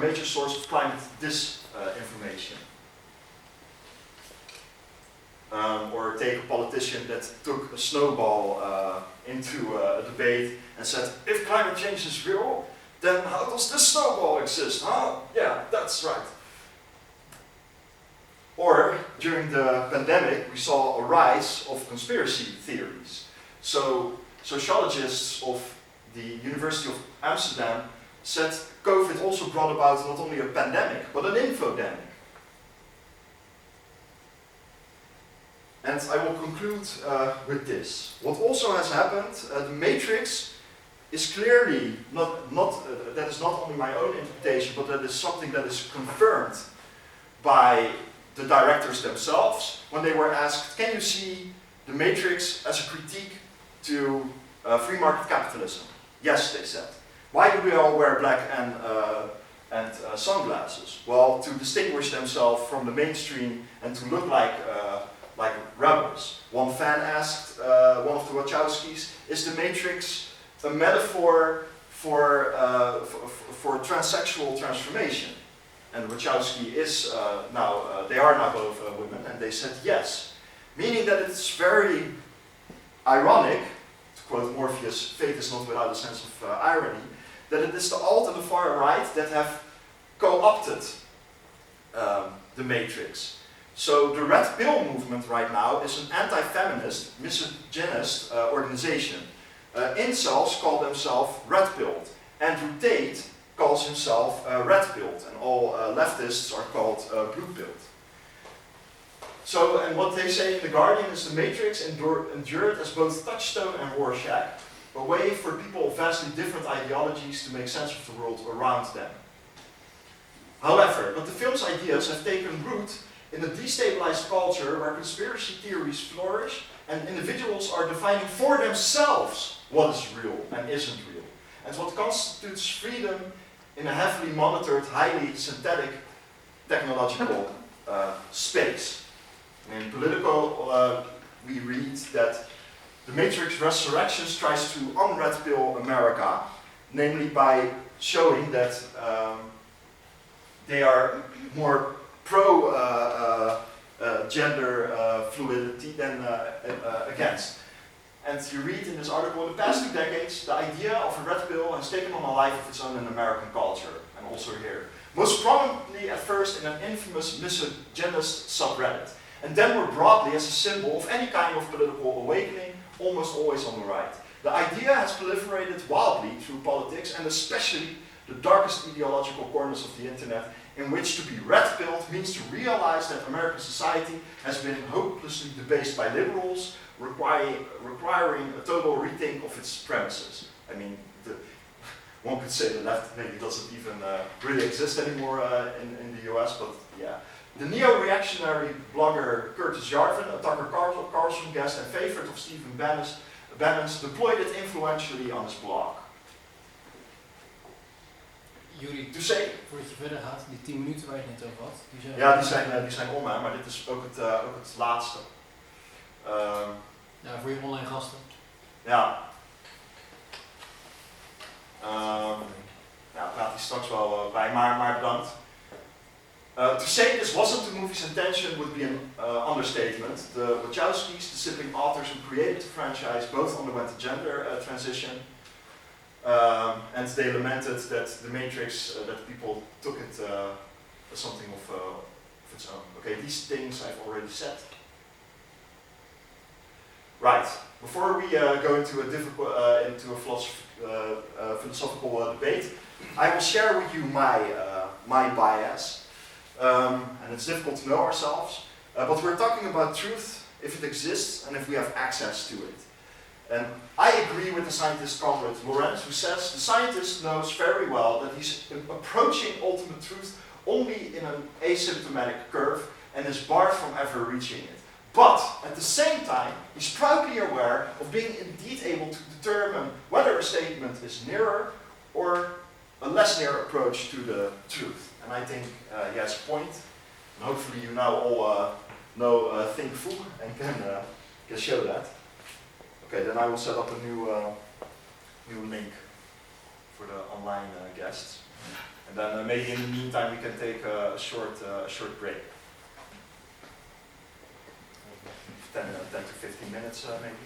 major source of climate disinformation. Or take a politician that took a snowball into a debate and said, if climate change is real, then how does this snowball exist? Huh? Yeah, that's right. Or during the pandemic, we saw a rise of conspiracy theories. So sociologists of the University of Amsterdam said COVID also brought about not only a pandemic, but an infodemic. And I will conclude with this. What also has happened, the matrix is clearly that is not only my own interpretation, but that is something that is confirmed by the directors themselves when they were asked, can you see the matrix as a critique to free market capitalism? Yes, they said. Why do we all wear black and sunglasses? Well, to distinguish themselves from the mainstream and to look like rebels. One fan asked one of the Wachowskis, is the matrix a metaphor for transsexual transformation? And Wachowski is they are now both women, and they said yes. Meaning that it's very ironic, to quote Morpheus, fate is not without a sense of irony, that it is the alt and the far right that have co-opted the matrix. So the Red Pill movement right now is an anti-feminist, misogynist organization. Incels call themselves red-pilled. Andrew Tate calls himself red-pilled, and all leftists are called blue-pilled. So, and what they say in The Guardian is the Matrix endured as both touchstone and Rorschach, a way for people of vastly different ideologies to make sense of the world around them. However, but the film's ideas have taken root in a destabilized culture where conspiracy theories flourish and individuals are defining for themselves what is real and isn't real, and what constitutes freedom in a heavily monitored, highly synthetic technological space. And in Politico, we read that the Matrix Resurrections tries to unred pill America, namely by showing that they are more pro-gender fluidity than against. And you read in this article, in the past 2 decades, the idea of a red pill has taken on a life of its own in American culture, and also here. Most prominently at first in an infamous misogynist subreddit, and then more broadly as a symbol of any kind of political awakening, almost always on the right. The idea has proliferated wildly through politics, and especially the darkest ideological corners of the internet, in which to be red-pilled means to realize that American society has been hopelessly debased by liberals, requiring a total rethink of its premises. I mean, one could say the left maybe doesn't even really exist anymore in the US, but yeah. The neo-reactionary blogger Curtis Yarvin, a Tucker Carlson guest and favorite of Stephen Bannon's, deployed it influentially on his blog. Jullie, say, voordat je verder gaat, die 10 minuten waar je het net over had, die zijn om, hè, maar dit is ook het laatste. Ja, voor je online gasten. Ja. Praat die straks wel bij, maar bedankt. To say this wasn't the movie's intention would be an understatement. The Wachowskis, the sibling authors who created the franchise, both underwent a gender transition. And they lamented that the Matrix, that people took it as something of its own. Okay, these things I've already said. Right, before we go into a philosophical debate, I will share with you my bias. And it's difficult to know ourselves, but we're talking about truth if it exists and if we have access to it. And I agree with the scientist comrade Lorenz, who says the scientist knows very well that he's approaching ultimate truth only in an asymptomatic curve and is barred from ever reaching it. But at the same time, he's proudly aware of being indeed able to determine whether a statement is nearer or a less near approach to the truth. And I think he has a point, and hopefully you now all know Think Fu and can show that. Okay, then I will set up a new link for the online guests. And then maybe in the meantime we can take a short break. 10 to 15 minutes maybe.